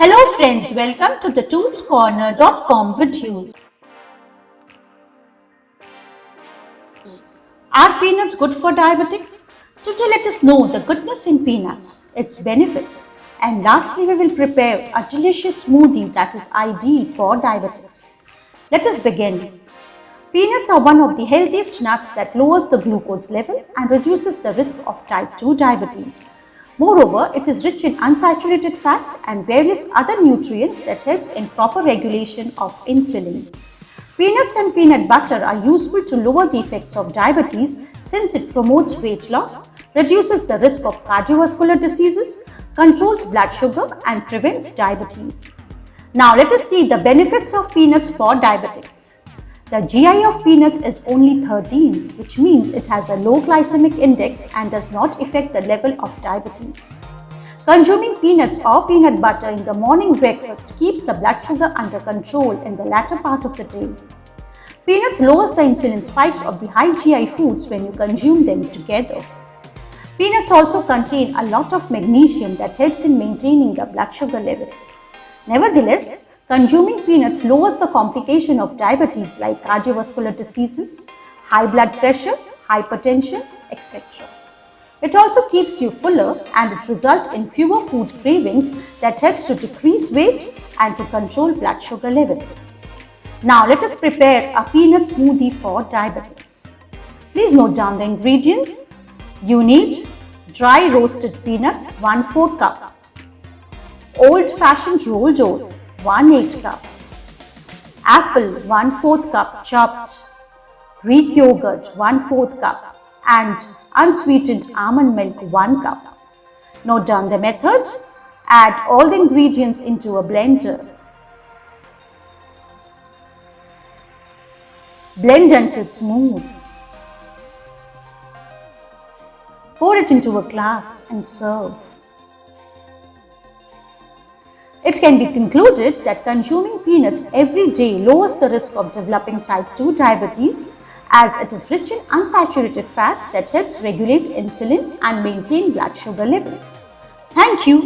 Hello friends, welcome to the toolscorner.com videos. Are peanuts good for diabetics? Today let us know the goodness in peanuts, its benefits, and lastly we will prepare a delicious smoothie that is ideal for diabetics. Let us begin. Peanuts are one of the healthiest nuts that lowers the glucose level and reduces the risk of type 2 diabetes. Moreover, it is rich in unsaturated fats and various other nutrients that helps in proper regulation of insulin. Peanuts and peanut butter are useful to lower the effects of diabetes since it promotes weight loss, reduces the risk of cardiovascular diseases, controls blood sugar and prevents diabetes. Now let us see the benefits of peanuts for diabetics. The GI of peanuts is only 13, which means it has a low glycemic index and does not affect the level of diabetes. Consuming peanuts or peanut butter in the morning breakfast keeps the blood sugar under control in the latter part of the day. Peanuts lowers the insulin spikes of the high GI foods when you consume them together. Peanuts also contain a lot of magnesium that helps in maintaining the blood sugar levels. Nevertheless, consuming peanuts lowers the complication of diabetes like cardiovascular diseases, high blood pressure, hypertension, etc. It also keeps you fuller and it results in fewer food cravings that helps to decrease weight and to control blood sugar levels. Now let us prepare a peanut smoothie for diabetics. Please note down the ingredients. You need dry roasted peanuts 1/4 cup, old-fashioned rolled oats 1/8 cup, apple 1/4 cup chopped, Greek yogurt 1/4 cup and unsweetened almond milk 1 cup. Note down the method. Add all the ingredients into a blender. Blend until smooth. Pour it into a glass and serve. It can be concluded that consuming peanuts every day lowers the risk of developing type 2 diabetes as it is rich in unsaturated fats that helps regulate insulin and maintain blood sugar levels. Thank you.